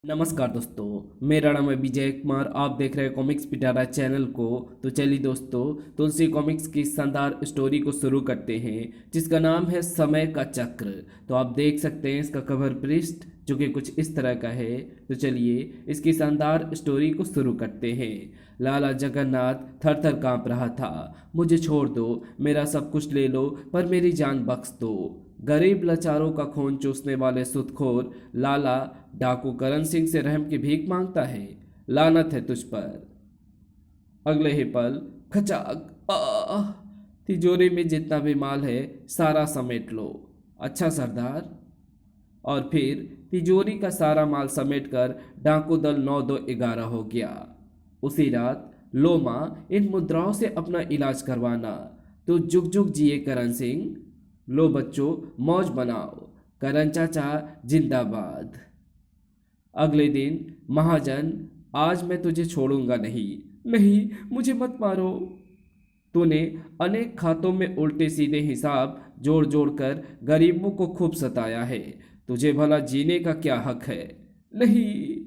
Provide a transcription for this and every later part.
नमस्कार दोस्तों, मेरा नाम है विजय कुमार। आप देख रहे हैं कॉमिक्स पिटारा चैनल को। तो चलिए दोस्तों, तुलसी कॉमिक्स की शानदार स्टोरी को शुरू करते हैं, जिसका नाम है समय का चक्र। तो आप देख सकते हैं इसका कवर पृष्ठ जो कि कुछ इस तरह का है। तो चलिए इसकी शानदार स्टोरी को शुरू करते हैं। लाला जगन्नाथ थर थर काँप रहा था। मुझे छोड़ दो, मेरा सब कुछ ले लो, पर मेरी जान बख्श दो। गरीब लाचारों का खून चूसने वाले सुदखोर लाला डाकू करण सिंह से रहम की भीख मांगता है। लानत है तुझ पर। अगले ही पल खचाक तिजोरी में जितना भी माल है सारा समेट लो। अच्छा सरदार। और फिर तिजोरी का सारा माल समेटकर डाकू दल 9-2-11 हो गया। उसी रात लो माँ, इन मुद्राओं से अपना इलाज करवाना। तो जुग जुग जिए करण सिंह। लो बच्चों, मौज बनाओ। करण चाचा जिंदाबाद। अगले दिन महाजन, आज मैं तुझे छोड़ूंगा नहीं। नहीं, मुझे मत मारो। तूने अनेक खातों में उल्टे सीधे हिसाब जोड़ जोड़ कर गरीबों को खूब सताया है। तुझे भला जीने का क्या हक है? नहीं।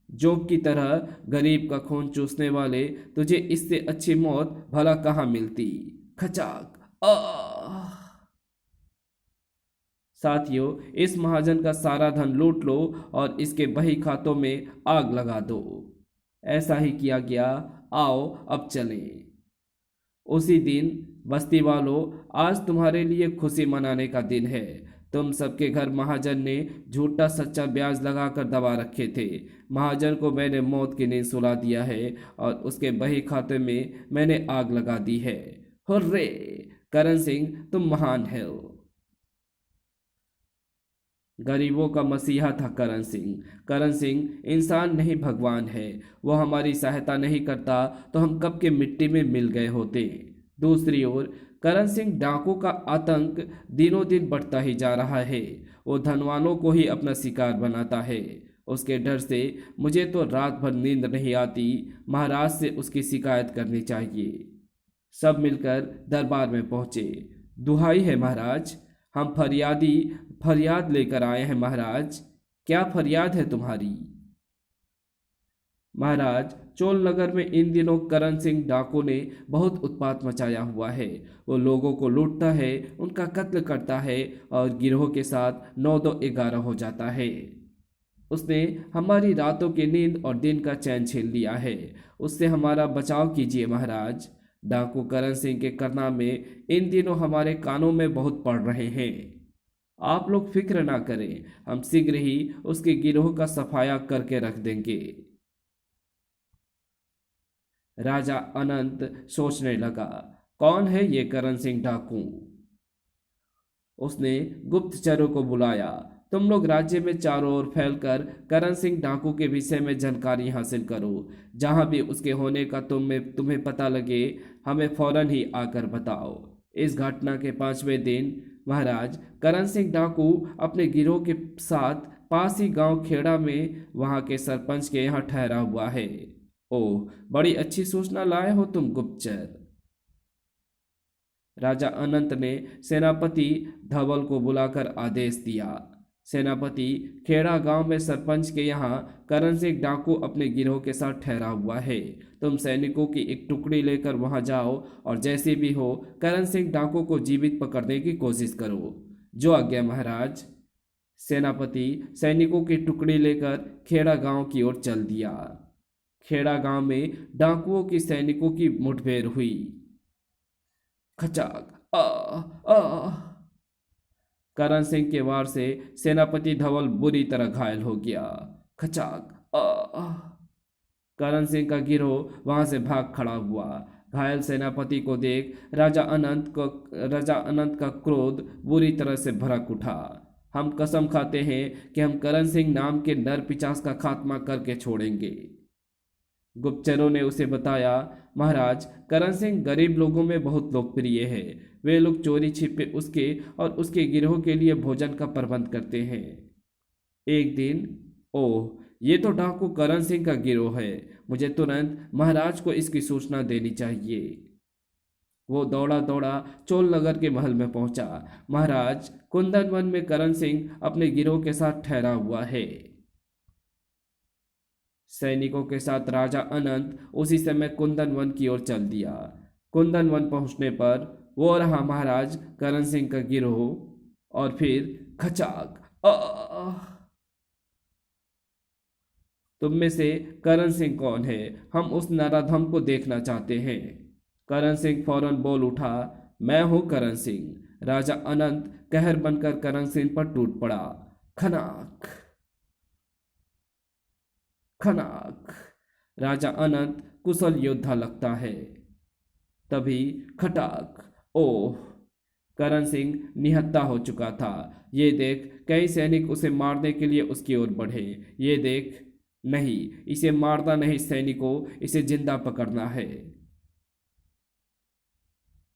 जोंक की तरह गरीब का खून चूसने वाले तुझे इससे अच्छी मौत भला कहाँ मिलती। खचाक साथियों, इस महाजन का सारा धन लूट लो और इसके बही खातों में आग लगा दो। ऐसा ही किया गया। आओ अब चलें। उसी दिन, बस्ती वालों, आज तुम्हारे लिए खुशी मनाने का दिन है। तुम सबके घर महाजन ने झूठा सच्चा ब्याज लगाकर दबा रखे थे। महाजन को मैंने मौत की नींद सुला दिया है और उसके बही खाते में मैंने आग लगा दी है। हुर्रे! करण सिंह, तुम महान हो। गरीबों का मसीहा था करण सिंह। करण सिंह इंसान नहीं, भगवान है। वो हमारी सहायता नहीं करता तो हम कब के मिट्टी में मिल गए होते। दूसरी ओर करण सिंह डाकू का आतंक दिनों दिन बढ़ता ही जा रहा है। वो धनवानों को ही अपना शिकार बनाता है। उसके डर से मुझे तो रात भर नींद नहीं आती। महाराज से उसकी शिकायत करनी चाहिए। सब मिलकर दरबार में पहुंचे। दुहाई है महाराज, हम फरियाद लेकर आए हैं महाराज। क्या फरियाद है तुम्हारी? महाराज, चोल नगर में इन दिनों करण सिंह डाकू ने बहुत उत्पात मचाया हुआ है। वो लोगों को लूटता है, उनका कत्ल करता है और गिरोह के साथ 9-2-11 हो जाता है। उसने हमारी रातों की नींद और दिन का चैन छीन लिया है। उससे हमारा बचाव कीजिए महाराज। डाकू करण सिंह के कारनामे इन दिनों हमारे कानों में बहुत पड़ रहे हैं। आप लोग फिक्र ना करें, हम शीघ्र ही उसके गिरोह का सफाया करके रख देंगे। राजा अनंत सोचने लगा, कौन है ये करण सिंह डाकू? उसने गुप्तचरों को बुलाया। तुम लोग राज्य में चारों ओर फैलकर करण सिंह डाकू के विषय में जानकारी हासिल करो। जहां भी उसके होने का तुम्हें पता लगे, हमें फौरन ही आकर बताओ। इस घटना के 5वें दिन महाराज, करण सिंह डाकू अपने गिरोह के साथ पास ही गांव खेड़ा में वहां के सरपंच के यहाँ ठहरा हुआ है। ओह, बड़ी अच्छी सूचना लाए हो तुम गुप्तचर। राजा अनंत ने सेनापति धवल को बुलाकर आदेश दिया। सेनापति, खेड़ा गांव में सरपंच के यहाँ करण सिंह डाकू अपने गिरोह के साथ ठहरा हुआ है। तुम सैनिकों की एक टुकड़ी लेकर वहां जाओ और जैसे भी हो करण सिंह डाकू को जीवित पकड़ने की कोशिश करो। जो आज्ञा महाराज। सेनापति सैनिकों की टुकड़ी लेकर खेड़ा गांव की ओर चल दिया। खेड़ा गांव में डाकुओं की सैनिकों की मुठभेड़ हुई। खचाक करण सिंह के वार से सेनापति धवल बुरी तरह घायल हो गया। खचाक करण सिंह का गिरोह वहां से भाग खड़ा हुआ। घायल सेनापति को देख राजा अनंत का क्रोध बुरी तरह से भड़क उठा। हम कसम खाते हैं कि हम करण सिंह नाम के नर पिशाच का खात्मा करके छोड़ेंगे। गुप्तचरों ने उसे बताया, महाराज, करण सिंह गरीब लोगों में बहुत लोकप्रिय है। वे लोग चोरी छिपे उसके और उसके गिरोह के लिए भोजन का प्रबंध करते हैं। एक दिन, ओह, ये तो डाकू करण सिंह का गिरोह है। मुझे तुरंत महाराज को इसकी सूचना देनी चाहिए। वो दौड़ा दौड़ा चोल नगर के महल में पहुंचा। महाराज, कुंदन वन में करण सिंह अपने गिरोह के साथ ठहरा हुआ है। सैनिकों के साथ राजा अनंत उसी समय कुंदन वन की ओर चल दिया। कुंदन वन पहुंचने पर वो रहा महाराज करण सिंह का गिरोह और फिर खचाक। तुम में से करण सिंह कौन है? हम उस नराधम को देखना चाहते हैं। करण सिंह फौरन बोल उठा, मैं हूं करण सिंह। राजा अनंत कहर बनकर करण सिंह पर टूट पड़ा। खनाक खनाक। राजा अनंत कुशल योद्धा लगता है। तभी खटाक। ओह, करण सिंह निहत्था हो चुका था। ये देख कई सैनिक उसे मारने के लिए उसकी ओर बढ़े। ये देख, नहीं, इसे मारना नहीं सैनिकों, इसे जिंदा पकड़ना है।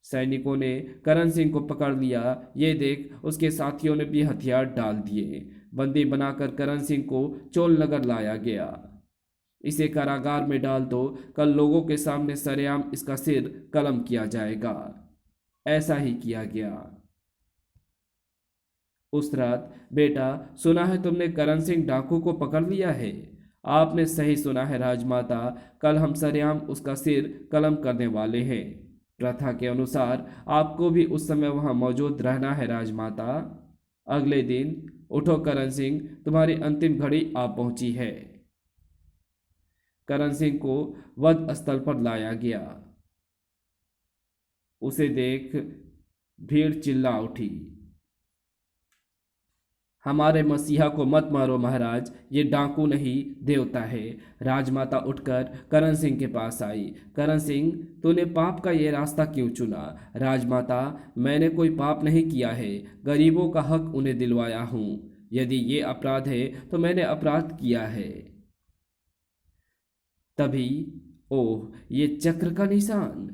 सैनिकों ने करण सिंह को पकड़ लिया। ये देख उसके साथियों ने भी हथियार डाल दिए। बंदी बनाकर करण सिंह को चोल नगर लाया गया। इसे कारागार में डाल दो, कल लोगों के सामने सरेआम इसका सिर कलम किया जाएगा। ऐसा ही किया गया। उस रात, बेटा, सुना है तुमने करण सिंह डाकू को पकड़ लिया है। आपने सही सुना है राजमाता, कल हम सरेआम उसका सिर कलम करने वाले हैं। प्रथा के अनुसार आपको भी उस समय वहां मौजूद रहना है राजमाता। अगले दिन उठो करण सिंह, तुम्हारी अंतिम घड़ी आ पहुंची है। करण सिंह को वध स्थल पर लाया गया। उसे देख भीड़ चिल्ला उठी, हमारे मसीहा को मत मारो महाराज, ये डाकू नहीं देवता है। राजमाता उठकर करण सिंह के पास आई। करण सिंह, तूने पाप का ये रास्ता क्यों चुना? राजमाता, मैंने कोई पाप नहीं किया है, गरीबों का हक उन्हें दिलवाया हूं। यदि ये अपराध है तो मैंने अपराध किया है। तभी, ओह, ये चक्र का निशान,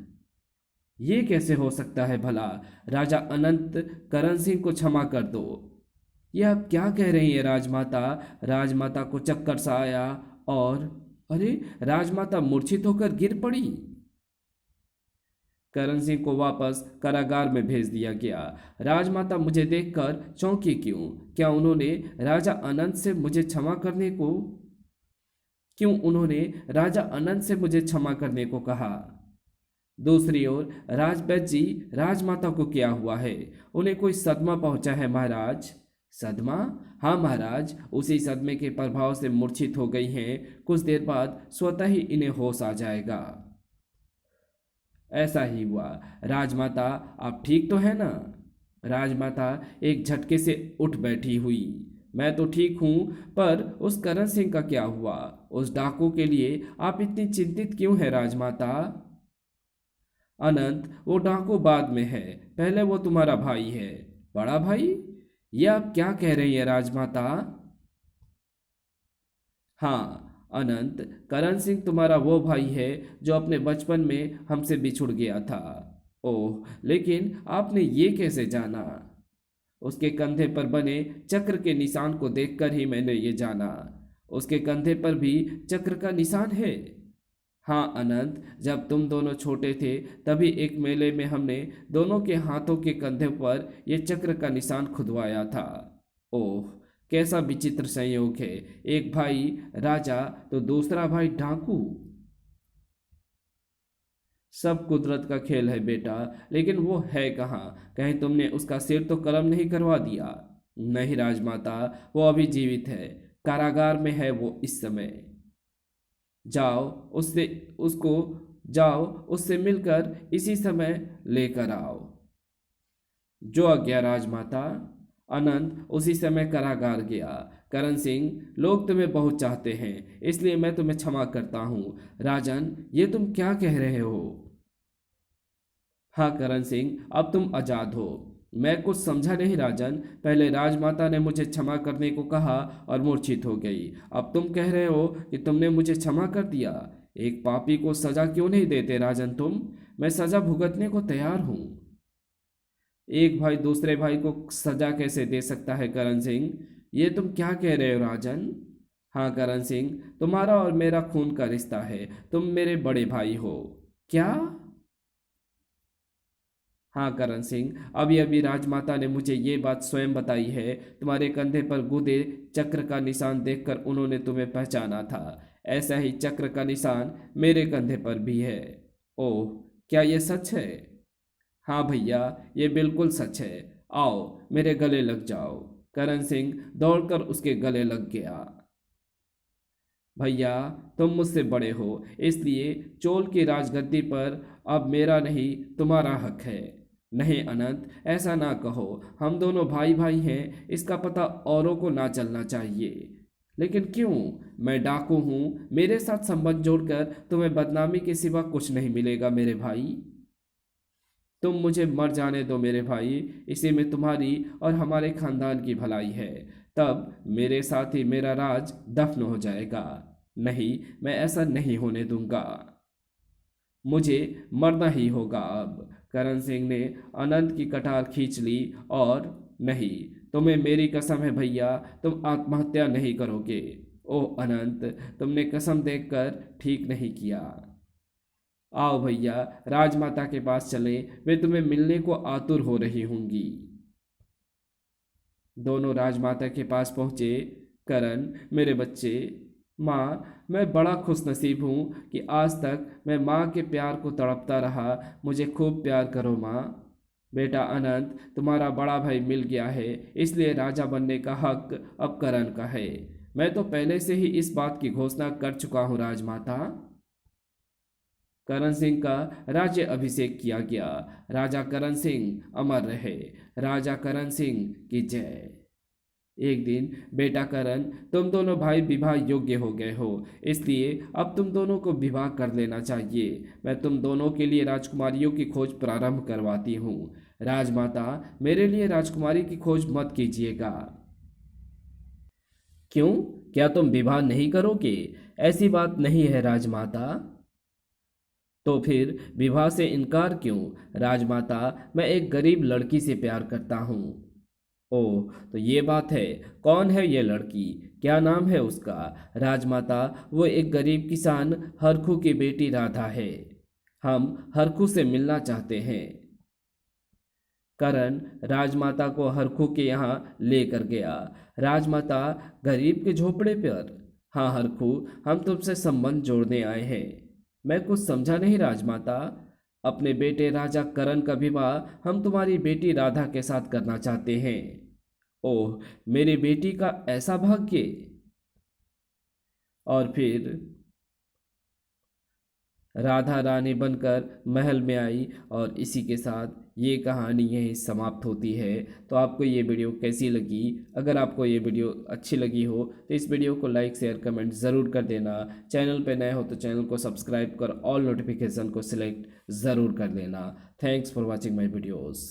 ये कैसे हो सकता है भला? राजा अनंत, करण सिंह को क्षमा कर दो। ये आप क्या कह रही हैं राजमाता? राजमाता को चक्कर सा आया और अरे, राजमाता मूर्छित होकर गिर पड़ी। करण सिंह को वापस कारागार में भेज दिया गया। राजमाता मुझे देखकर चौंकी क्यों? क्या उन्होंने राजा अनंत से मुझे क्षमा करने को क्यों उन्होंने राजा अनंत से मुझे क्षमा करने को कहा? दूसरी ओर राजवैद्य जी, राजमाता को क्या हुआ है? उन्हें कोई सदमा पहुंचा है महाराज। सदमा? हाँ महाराज, उसी सदमे के प्रभाव से मूर्छित हो गई हैं। कुछ देर बाद स्वतः ही इन्हें होश आ जाएगा। ऐसा ही हुआ। राजमाता, आप ठीक तो है ना? राजमाता एक झटके से उठ बैठी हुई। मैं तो ठीक हूं, पर उस करण सिंह का क्या हुआ? उस डाकू के लिए आप इतनी चिंतित क्यों हैं राजमाता? अनंत, वो डाकू बाद में है, पहले वो तुम्हारा भाई है। बड़ा भाई? ये आप क्या कह रही है राजमाता? हाँ अनंत, करण सिंह तुम्हारा वो भाई है जो अपने बचपन में हमसे बिछुड़ गया था। ओह, लेकिन आपने ये कैसे जाना? उसके कंधे पर बने चक्र के निशान को देखकर ही मैंने ये जाना। उसके कंधे पर भी चक्र का निशान है। हाँ अनंत, जब तुम दोनों छोटे थे तभी एक मेले में हमने दोनों के हाथों के कंधे पर यह चक्र का निशान खुदवाया था। ओह, कैसा विचित्र संयोग है, एक भाई राजा तो दूसरा भाई डाकू। सब कुदरत का खेल है बेटा, लेकिन वो है कहाँ? कहीं तुमने उसका सिर तो कलम नहीं करवा दिया? नहीं राजमाता, वो अभी जीवित है, कारागार में है वो इस समय। जाओ उससे उसको जाओ उससे मिलकर इसी समय लेकर आओ। जो आज्ञा राजमाता। अनंत उसी समय कारागार गया। करण सिंह, लोग तुम्हें बहुत चाहते हैं, इसलिए मैं तुम्हें क्षमा करता हूँ। राजन, ये तुम क्या कह रहे हो? हाँ करण सिंह, अब तुम आजाद हो। मैं कुछ समझा नहीं राजन। पहले राजमाता ने मुझे क्षमा करने को कहा और मूर्छित हो गई। अब तुम कह रहे हो कि तुमने मुझे क्षमा कर दिया। एक पापी को सजा क्यों नहीं देते राजन तुम? मैं सजा भुगतने को तैयार हूं। एक भाई दूसरे भाई को सजा कैसे दे सकता है करण सिंह? ये तुम क्या कह रहे हो राजन? हाँ करण सिंह, तुम्हारा और मेरा खून का रिश्ता है, तुम मेरे बड़े भाई हो। क्या? हाँ करण सिंह, अभी अभी राजमाता ने मुझे ये बात स्वयं बताई है। तुम्हारे कंधे पर गुदे चक्र का निशान देखकर उन्होंने तुम्हें पहचाना था। ऐसा ही चक्र का निशान मेरे कंधे पर भी है। ओह, क्या ये सच है? हाँ भैया, ये बिल्कुल सच है। आओ, मेरे गले लग जाओ। करण सिंह दौड़कर उसके गले लग गया। भैया, तुम मुझसे बड़े हो, इसलिए चोल की राजगद्दी पर अब मेरा नहीं तुम्हारा हक है। नहीं अनंत, ऐसा ना कहो। हम दोनों भाई भाई हैं, इसका पता औरों को ना चलना चाहिए। लेकिन क्यों? मैं डाकू हूँ, मेरे साथ संबंध जोड़कर तुम्हें बदनामी के सिवा कुछ नहीं मिलेगा मेरे भाई। तुम मुझे मर जाने दो मेरे भाई, इसी में तुम्हारी और हमारे खानदान की भलाई है। तब मेरे साथ ही मेरा राज दफन हो जाएगा। नहीं, मैं ऐसा नहीं होने दूंगा। मुझे मरना ही होगा अब। करण सिंह ने अनंत की कटार खींच ली और नहीं, तुम्हें मेरी कसम है भैया, तुम आत्महत्या नहीं करोगे। ओह अनंत, तुमने कसम देकर ठीक नहीं किया। आओ भैया, राजमाता के पास चले, वे तुम्हें मिलने को आतुर हो रही होंगी। दोनों राजमाता के पास पहुंचे। करण, मेरे बच्चे, माँ, मैं बड़ा खुशनसीब हूँ कि आज तक मैं माँ के प्यार को तड़पता रहा। मुझे खूब प्यार करो माँ। बेटा अनंत, तुम्हारा बड़ा भाई मिल गया है, इसलिए राजा बनने का हक अब करण का है। मैं तो पहले से ही इस बात की घोषणा कर चुका हूँ राजमाता। करण सिंह का राज्य अभिषेक किया गया। राजा करण सिंह अमर रहे। राजा करण सिंह की जय। एक दिन, बेटा करण, तुम दोनों भाई विवाह योग्य हो गए हो, इसलिए अब तुम दोनों को विवाह कर लेना चाहिए। मैं तुम दोनों के लिए राजकुमारियों की खोज प्रारंभ करवाती हूँ। राजमाता, मेरे लिए राजकुमारी की खोज मत कीजिएगा। क्यों? क्या तुम विवाह नहीं करोगे? ऐसी बात नहीं है राजमाता। तो फिर विवाह से इनकार क्यों? राजमाता, मैं एक गरीब लड़की से प्यार करता हूँ। ओह, तो ये बात है। कौन है ये लड़की? क्या नाम है उसका? राजमाता, वो एक गरीब किसान हरखू की बेटी राधा है। हम हरखू से मिलना चाहते हैं। करण राजमाता को हरखू के यहाँ लेकर गया। राजमाता, गरीब के झोपड़े पर? हाँ हरखू, हम तुमसे संबंध जोड़ने आए हैं। मैं कुछ समझा नहीं राजमाता। अपने बेटे राजा करण का विवाह हम तुम्हारी बेटी राधा के साथ करना चाहते हैं। ओह, मेरी बेटी का ऐसा भाग्य! और फिर राधा रानी बनकर महल में आई और इसी के साथ ये कहानी यहीं समाप्त होती है। तो आपको ये वीडियो कैसी लगी? अगर आपको ये वीडियो अच्छी लगी हो तो इस वीडियो को लाइक शेयर कमेंट ज़रूर कर देना। चैनल पे नए हो तो चैनल को सब्सक्राइब कर ऑल नोटिफिकेशन को सिलेक्ट ज़रूर कर लेना। Thanks for watching my videos.